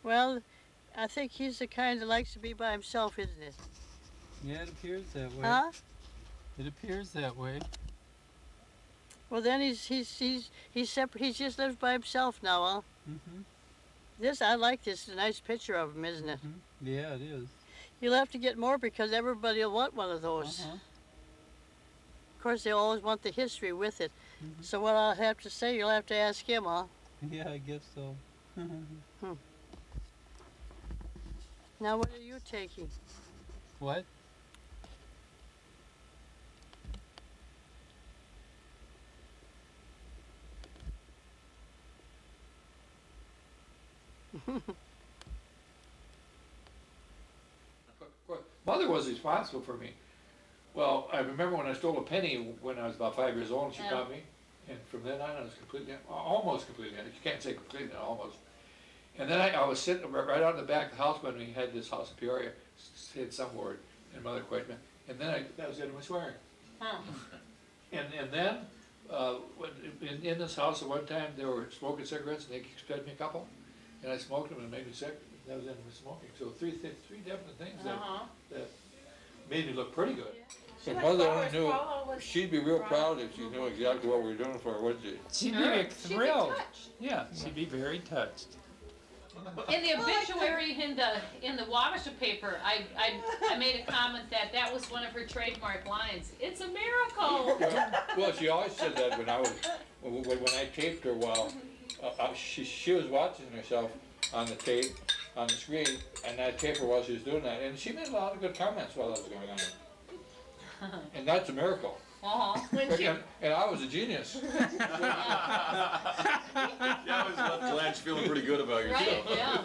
Well, I think he's the kind that likes to be by himself, isn't it? Yeah, it appears that way. Huh? It appears that way. Well, then he's separate. He just lives by himself now, huh? Mm-hmm. This I like this. It's a nice picture of him, isn't it? Mm-hmm. Yeah, it is. You'll have to get more because everybody will want one of those. Uh-huh. Of course, they always want the history with it. Mm-hmm. So what I'll have to say, you'll have to ask him, huh? Yeah, I guess so. Now, what are you taking? What? Mother was responsible for me. Well, I remember when I stole a penny when I was about 5 years old, and she caught me. And from then on, I was completely, almost completely, you can't say completely, almost. And then I was sitting right out in the back of the house when we had this house in Peoria, said some word, and Mother questioned me. And then that was the end of my swearing. And then, in this house at one time, they were smoking cigarettes, and they fed me a couple, and I smoked them, and it made me sick. That was the end of my smoking. So three different things that made me look pretty good. If Mother only knew, she'd be real proud if she knew exactly what we were doing for her, wouldn't she? She'd be thrilled. Yeah, she'd be very touched. In the obituary in the Wabasha paper, I made a comment that was one of her trademark lines. It's a miracle. Well, she always said that when I taped her while she was watching herself on the tape, on the screen, and I taped her while she was doing that, and she made a lot of good comments while that was going on. And that's a miracle. And I was a genius. You always left Blanche feeling pretty good about yourself. Right, yeah.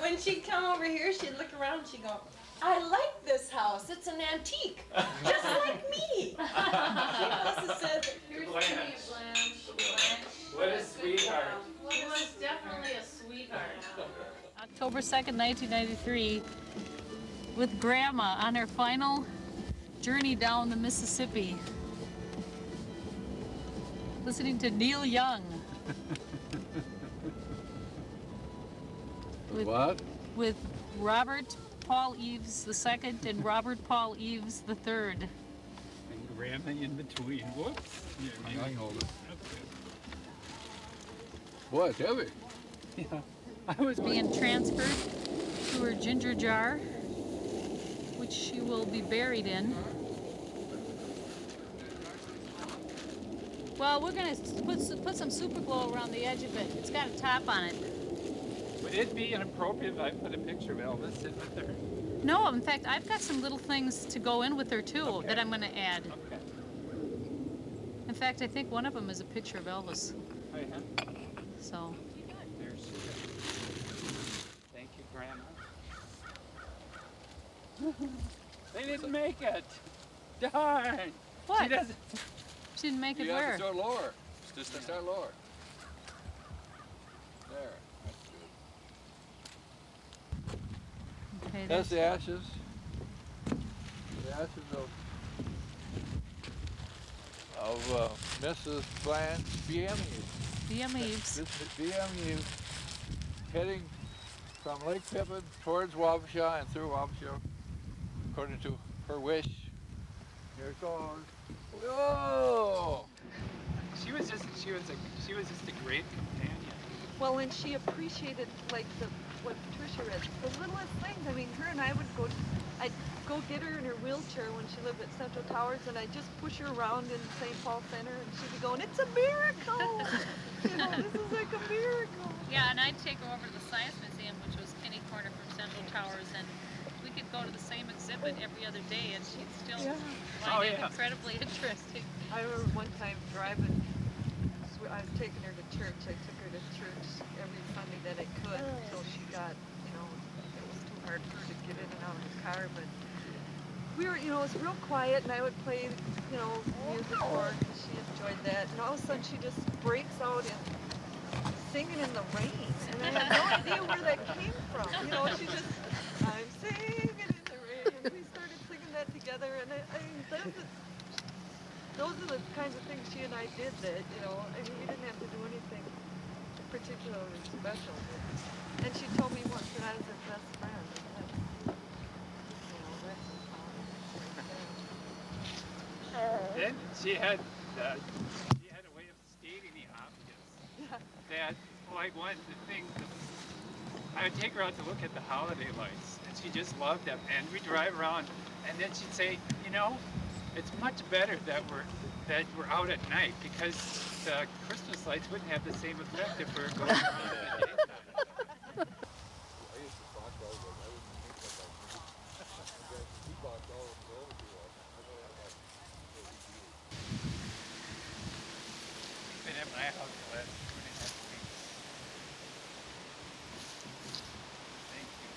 When she'd come over here, she'd look around and she'd go, I like this house. It's an antique, just like me. She must have said, Here's Blanche. to you, Blanche. What a sweetheart. He was definitely a sweetheart. October 2nd, 1993, with Grandma on her final journey down the Mississippi, listening to Neil Young. What? With Robert Paul Eves II and Robert Paul Eves III. And Grandma in between. Whoops. Yeah, I can hold it. Boy, it's heavy. Yeah. I was Being transferred to her ginger jar, which she will be buried in. Well, we're gonna put some super glue around the edge of it. It's got a top on it. Would it be inappropriate if I put a picture of Elvis sitting with her? No, in fact, I've got some little things to go in with her too that I'm gonna add. Okay. In fact, I think one of them is a picture of Elvis. Oh, yeah? So. There she is. Thank you, Grandma. They didn't make it. Darn. What? She doesn't. She didn't make it You have where? to start lower. Just start lower. There. That's good. Okay, That's the ashes. The ashes of Mrs. Blanche B.M. B.M. Eves. B.M. Eves heading from Lake Pippin towards Wabasha and through Wabasha, according to her wish. Here it goes. Whoa! She was just a great companion. well, and she appreciated like what Patricia is, the littlest things. I mean, her and I I'd go get her in her wheelchair when she lived at Central Towers, and I'd just push her around in St. Paul Center, and she'd be going, "It's a miracle! This is like a miracle." Yeah, and I'd take her over to the Science Museum, which was Kinney Corner from Central Towers, and we could go to the same exhibit every other day, and she'd still find it incredibly interesting. I remember one time driving. I was taking her to church. I took her to church every Sunday that I could until she got, it was too hard for her to get in and out of the car. But we were, it was real quiet, and I would play, music for her because she enjoyed that. And all of a sudden, she just breaks out in singing in the rain, and I had no idea where that came from. She just, I'm singing in the rain, and we started singing that together, and those are the kinds of things she and I did that, we didn't have to do anything particularly special. And she told me once her best friend. That's, you know, Rick and Tom. Then she had a way of stating the obvious. That, like, one of the things, I would take her out to look at the holiday lights, and she just loved them. And we'd drive around, and then she'd say, you know, it's much better that we're out at night, because the Christmas lights wouldn't have the same effect if we were going around in the daytime. Been at my house the last 2.5 weeks. Thank you.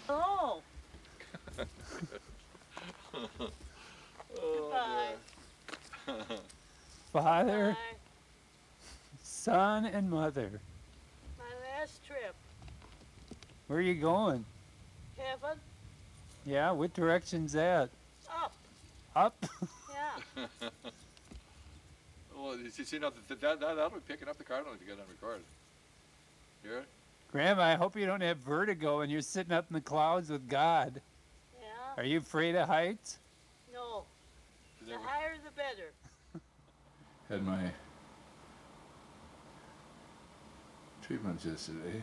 Oh. Goodbye. Father, Bye. son, and mother. My last trip. Where are you going? Heaven. Yeah, what direction's that? Up. Up? Yeah. Well, you see, now that'll be picking up the Cardinal if you get on record. Hear it? Grandma, I hope you don't have vertigo and you're sitting up in the clouds with God. Yeah. Are you afraid of heights? No. Is The that what- higher the better. Had my treatments yesterday. It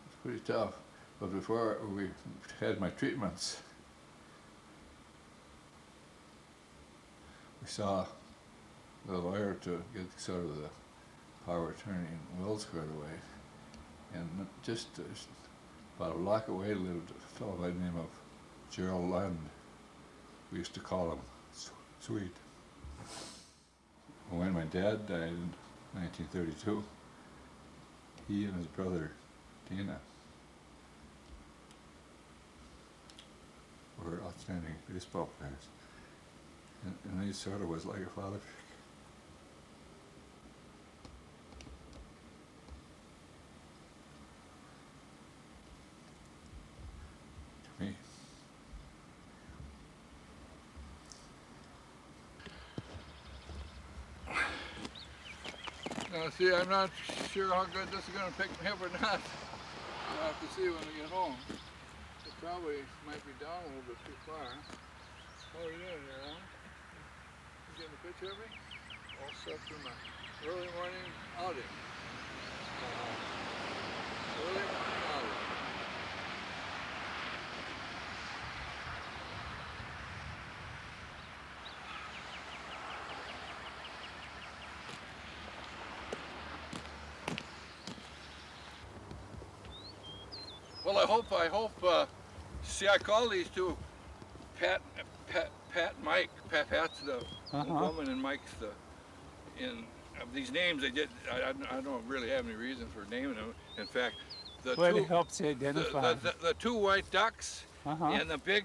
was pretty tough. But before we had my treatments, we saw the lawyer to get sort of the power of attorney and will squared away. And just about a block away lived a fellow by the name of Gerald Lund. We used to call him Sweet. When my dad died in 1932, he and his brother Dina were outstanding baseball players. And he sort of was like a father figure. To me. Now, see, I'm not sure how good this is going to pick me up or not. We'll have to see when we get home. It probably might be down a little bit too far. How are you doing here, Alan? You getting a picture of me? All set for my early morning outing. Early morning outing. Well, I hope, see, I call these two Pat and Mike. Pat's the woman and Mike's the, of these names I don't really have any reason for naming them. In fact, What helps you identify? the two white ducks and the big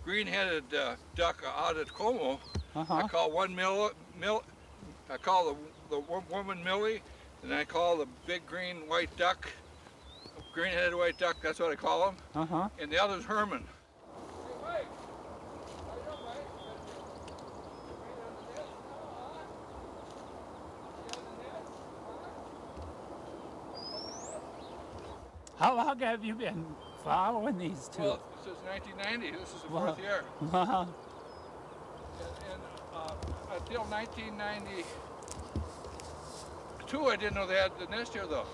green-headed duck out at Como, I call one I call the woman Millie, and I call the big green-white duck, green-headed white duck, that's what I call them. And the other's Herman. How long have you been following these two? Well, since 1990, this is the fourth year. Wow. And until 1992, I didn't know they had the nest here though.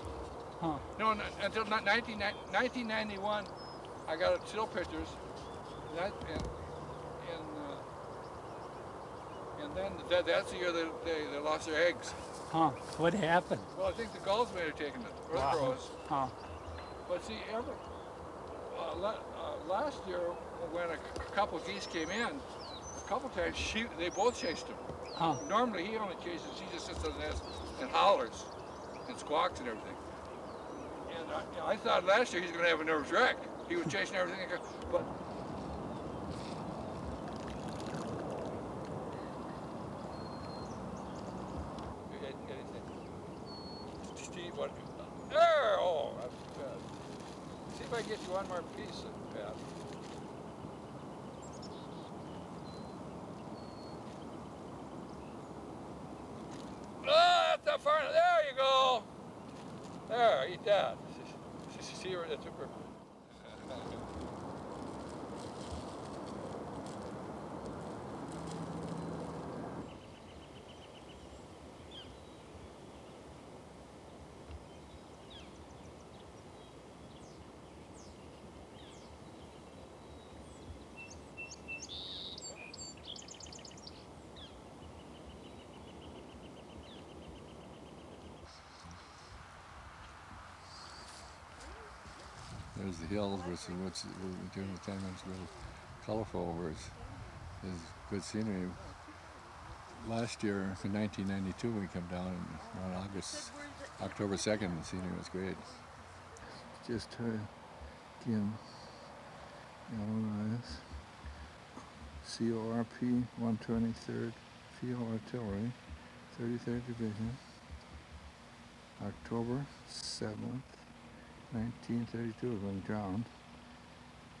No, until 1991, I got still pictures, and then that's the year they lost their eggs. What happened? Well, I think the gulls may have taken it, or the crows. But see, last year when a couple of geese came in, a couple times they both chased him. Huh. Normally he only chases, he just sits on the nest and hollers and squawks and everything. And I thought last year he was going to have a nervous wreck. He was chasing everything, but Steve, what? There! Oh, that's good. See if I can get you one more piece of that. Oh, that's not far enough. There you go. There, eat that. See where it took her. There's the hills versus what's during the time it's real colorful, where it's good scenery. Last year in 1992 we come down and on October 2nd, the scenery was great. Just again, LRIS, CORP 123rd Field Artillery, 33rd Division, October 7th. 1932 is when drowned,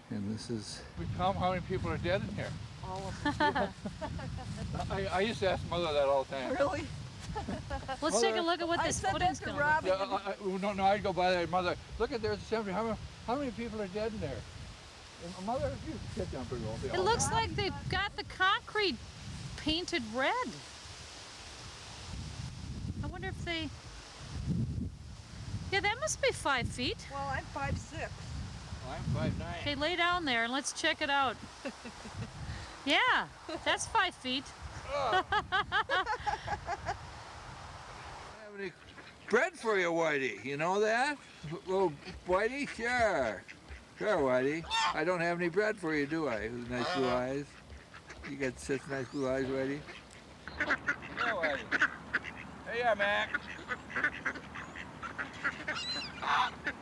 and this is. We count how many people are dead in here. All of them. I used to ask Mother that all the time. Really? Let's take a look at what I this said footing's that to gonna look Robbie. No, I'd go by there, Mother. Look at there's the cemetery. How many people are dead in there? And Mother, you sit down pretty well. It looks like they've got the concrete painted red. I wonder if they... Yeah, that must be 5 feet. Well, I'm 5'6". I'm 5'9". Okay, lay down there and let's check it out. Yeah, that's 5 feet. Oh. Have any bread for you, Whitey? You know that? Little Whitey? Sure. Sure, Whitey. I don't have any bread for you, do I? Nice blue eyes. You got such nice blue eyes, Whitey. Yeah, Whitey. Hey, yeah, Mac.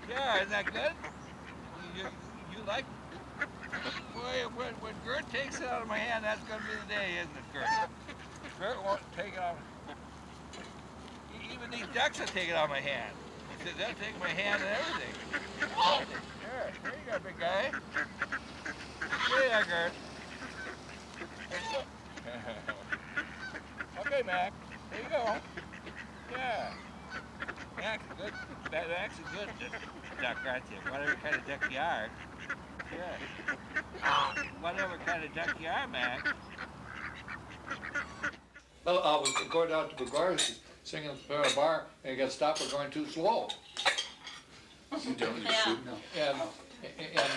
Yeah, isn't that good? You like? Boy, when Gert takes it out of my hand, that's gonna be the day, isn't it, Gert? Gert won't take it out. Even these ducks will take it out of my hand. He says, they'll take my hand and everything. There you go, big guy. Yeah, Gert. Okay, Mac. There you go. Yeah. Mac's good. Mac's a good duck, aren't you? Whatever kind of duck you are. Yeah. Whatever kind of duck you are, Mac. Well, I was going down to McGuire's singing at a bar, and he got stopped for going too slow. And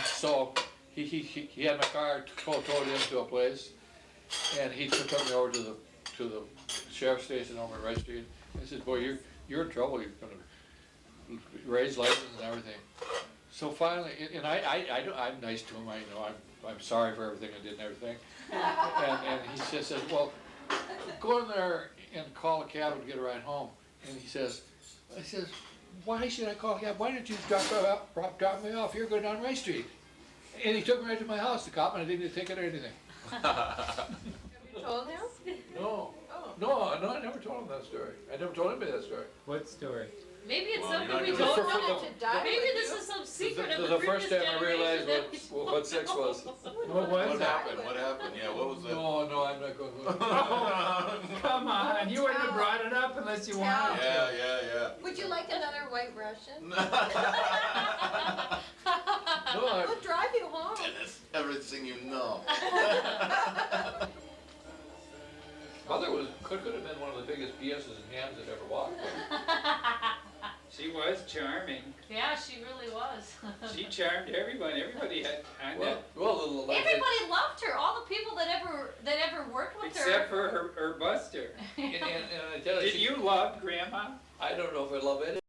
so he had my car towed into a place, and he took me over to the sheriff's station over Rice Street. And he says, "Boy, you're in trouble. You're going to raise license and everything." So finally, and I'm nice to him. I'm sorry for everything I did and everything. And he says, "Well, go in there and call a cab and get a ride home." And I says, "Why should I call a cab? Why don't you drop me off? You're going down Rice Street." And he took me right to my house, the cop, and I didn't get a ticket or anything. You told him? No, I never told him that story. I never told anybody that story. What story? Maybe it's Well, something you're we not don't gonna- know. Maybe this is some secret of the The previous first time I generation realized that we what sex was. What was What that? happened? What happened? Yeah, what was that? No, I'm not going to. Come on, you wouldn't have brought it up unless you wanted to. Yeah. Would you like another white Russian? No, We'll drive you home. Dennis, everything you know. Mother could have been one of the biggest BS's and hams that ever walked. She was charming. Yeah, she really was. She charmed everyone. Everybody had kind of, Everybody loved her. All the people that ever worked with her. except for her Buster. And I tell Did you love Grandma? I don't know if I love it.